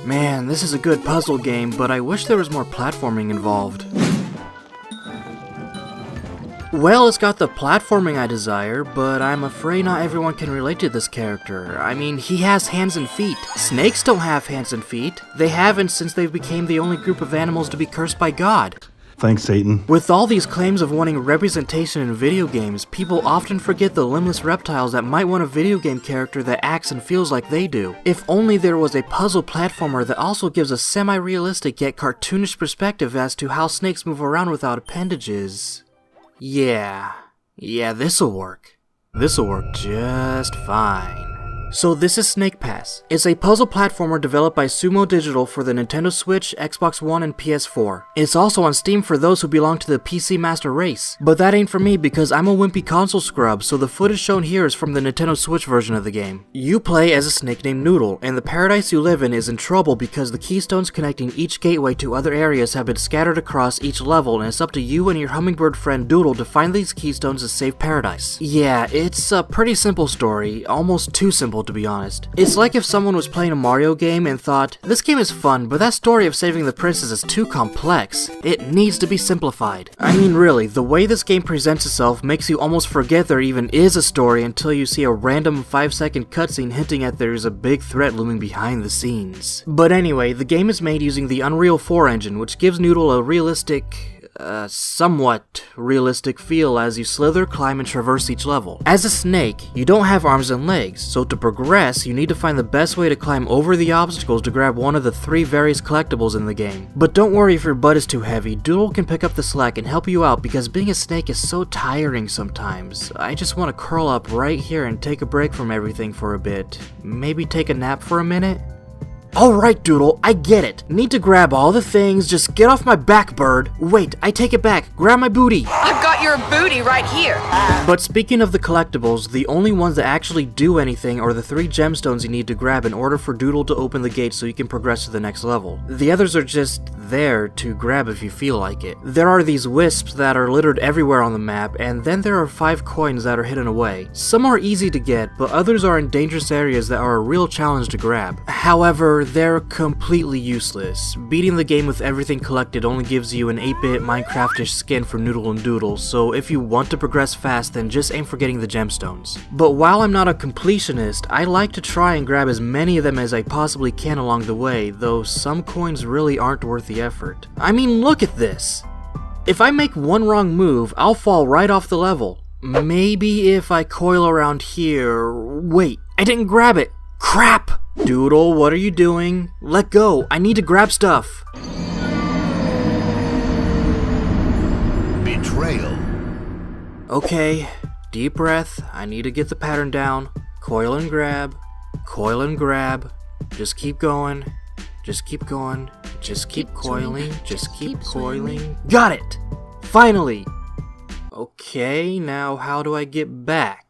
Man, this is a good puzzle game, but I wish there was more platforming involved. Well, it's got the platforming I desire, but I'm afraid not everyone can relate to this character. I mean, he has hands and feet. Snakes don't have hands and feet. They haven't since they became the only group of animals to be cursed by God. Thanks, Satan. With all these claims of wanting representation in video games, people often forget the limbless reptiles that might want a video game character that acts and feels like they do. If only there was a puzzle platformer that also gives a semi-realistic yet cartoonish perspective as to how snakes move around without appendages. Yeah, this'll work. This'll work just fine. So this is Snek Passss. It's a puzzle platformer developed by Sumo Digital for the Nintendo Switch, Xbox One, and PS4. It's also on Steam for those who belong to the PC Master Race. But that ain't for me because I'm a wimpy console scrub, so the footage shown here is from the Nintendo Switch version of the game. You play as a snake named Noodle, and the paradise you live in is in trouble because the keystones connecting each gateway to other areas have been scattered across each level, and it's up to you and your hummingbird friend Doodle to find these keystones to save paradise. Yeah, it's a pretty simple story, almost too simple to be honest. It's like if someone was playing a Mario game and thought, this game is fun, but that story of saving the princess is too complex. It needs to be simplified. I mean really, the way this game presents itself makes you almost forget there even is a story until you see a random 5-second cutscene hinting at there's a big threat looming behind the scenes. But anyway, the game is made using the Unreal 4 engine, which gives Noodle a realistic, somewhat realistic feel as you slither, climb, and traverse each level. As a snake, you don't have arms and legs, so to progress, you need to find the best way to climb over the obstacles to grab one of the 3 various collectibles in the game. But don't worry if your butt is too heavy, Doodle can pick up the slack and help you out because being a snake is so tiring sometimes. I just want to curl up right here and take a break from everything for a bit. Maybe take a nap for a minute? Alright, Doodle, I get it. Need to grab all the things, just get off my back, bird. Wait, I take it back. Grab my booty. I've got your booty right here. But speaking of the collectibles, the only ones that actually do anything are the 3 gemstones you need to grab in order for Doodle to open the gate so you can progress to the next level. The others are just there to grab if you feel like it. There are these wisps that are littered everywhere on the map, and then there are 5 coins that are hidden away. Some are easy to get, but others are in dangerous areas that are a real challenge to grab. However, they're completely useless. Beating the game with everything collected only gives you an 8-bit Minecraftish skin for Noodle and Doodle, so if you want to progress fast, then just aim for getting the gemstones. But while I'm not a completionist, I like to try and grab as many of them as I possibly can along the way, though some coins really aren't worth the effort. I mean, look at this! If I make one wrong move, I'll fall right off the level. Maybe if I coil around here... Wait, I didn't grab it! Crap! Doodle, what are you doing? Let go, I need to grab stuff. Betrayal. Okay, deep breath, I need to get the pattern down. Coil and grab, just keep going, just keep going, just keep coiling, just keep coiling. Got it! Finally! Okay, now how do I get back?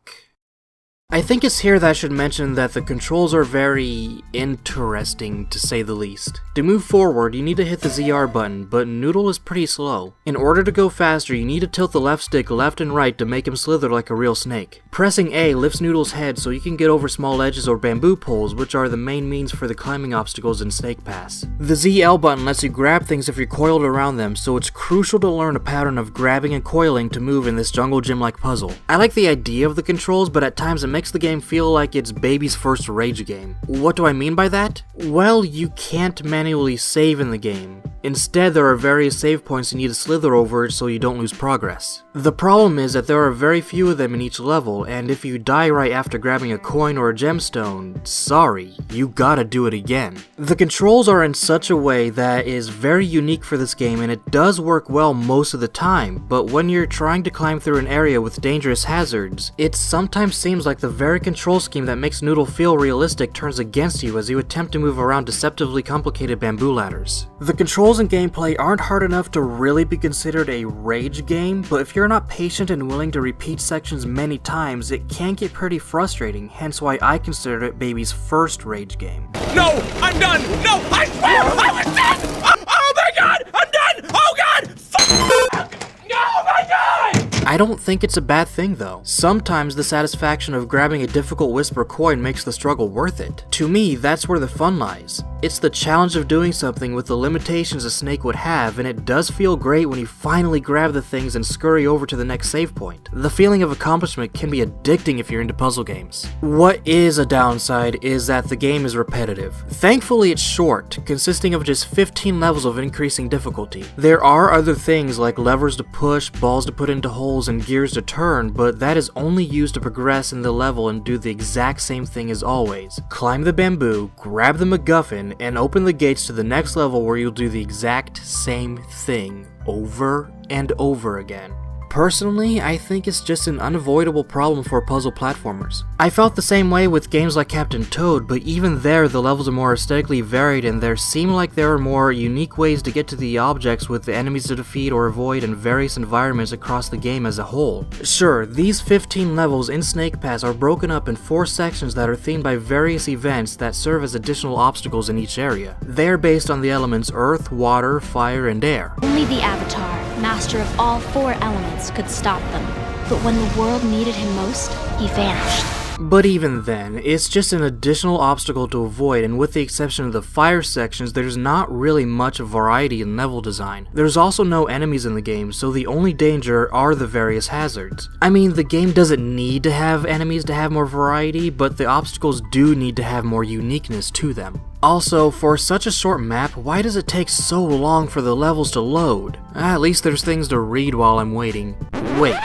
I think it's here that I should mention that the controls are very interesting, to say the least. To move forward, you need to hit the ZR button, but Noodle is pretty slow. In order to go faster, you need to tilt the left stick left and right to make him slither like a real snake. Pressing A lifts Noodle's head so you can get over small ledges or bamboo poles, which are the main means for the climbing obstacles in Snek Passss. The ZL button lets you grab things if you're coiled around them, so it's crucial to learn a pattern of grabbing and coiling to move in this jungle gym-like puzzle. I like the idea of the controls, but at times it makes the game feel like it's baby's first rage game. What do I mean by that? Well, you can't manually save in the game. Instead, there are various save points you need to slither over so you don't lose progress. The problem is that there are very few of them in each level, and if you die right after grabbing a coin or a gemstone, sorry, you gotta do it again. The controls are in such a way that is very unique for this game, and it does work well most of the time, but when you're trying to climb through an area with dangerous hazards, it sometimes seems like the very control scheme that makes Noodle feel realistic turns against you as you attempt to move around deceptively complicated bamboo ladders. The controls and gameplay aren't hard enough to really be considered a rage game, but if you're not patient and willing to repeat sections many times, it can get pretty frustrating, hence why I consider it baby's first rage game. No, I'm done! No, I swear I was done! Oh my god, I'm done! Oh god! Fuck! Oh my god! I don't think it's a bad thing though. Sometimes the satisfaction of grabbing a difficult whisper coin makes the struggle worth it. To me, that's where the fun lies. It's the challenge of doing something with the limitations a snake would have, and it does feel great when you finally grab the things and scurry over to the next save point. The feeling of accomplishment can be addicting if you're into puzzle games. What is a downside is that the game is repetitive. Thankfully it's short, consisting of just 15 levels of increasing difficulty. There are other things like levers to push, balls to put into holes, and gears to turn, but that is only used to progress in the level and do the exact same thing as always. Climb the bamboo, grab the MacGuffin, and open the gates to the next level where you'll do the exact same thing over and over again. Personally, I think it's just an unavoidable problem for puzzle platformers. I felt the same way with games like Captain Toad, but even there the levels are more aesthetically varied and there seem like there are more unique ways to get to the objects with the enemies to defeat or avoid in various environments across the game as a whole. Sure, these 15 levels in Snek Passss are broken up in 4 sections that are themed by various events that serve as additional obstacles in each area. They are based on the elements earth, water, fire, and air. Only the Avatar, master of all 4 elements, could stop them. But when the world needed him most, he vanished. But even then, it's just an additional obstacle to avoid, and with the exception of the fire sections, there's not really much variety in level design. There's also no enemies in the game, so the only danger are the various hazards. I mean, the game doesn't need to have enemies to have more variety, but the obstacles do need to have more uniqueness to them. Also, for such a short map, why does it take so long for the levels to load? At least there's things to read while I'm waiting. Wait.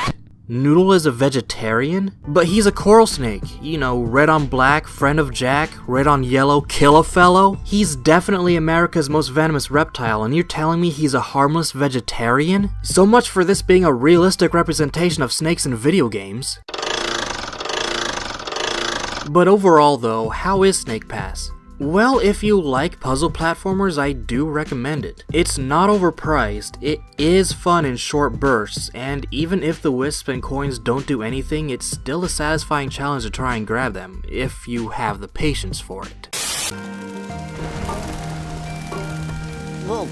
Noodle is a vegetarian? But he's a coral snake. You know, red on black, friend of Jack, red on yellow, kill a fellow? He's definitely America's most venomous reptile, and you're telling me he's a harmless vegetarian? So much for this being a realistic representation of snakes in video games. But overall though, how is Snek Passss? Well, if you like puzzle platformers, I do recommend it. It's not overpriced, it is fun in short bursts, and even if the wisps and coins don't do anything, it's still a satisfying challenge to try and grab them, if you have the patience for it. Whoa.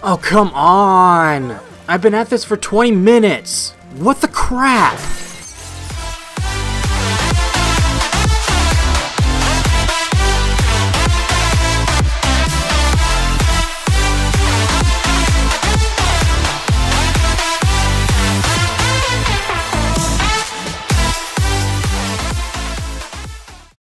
Oh, come on! I've been at this for 20 minutes! What the crap?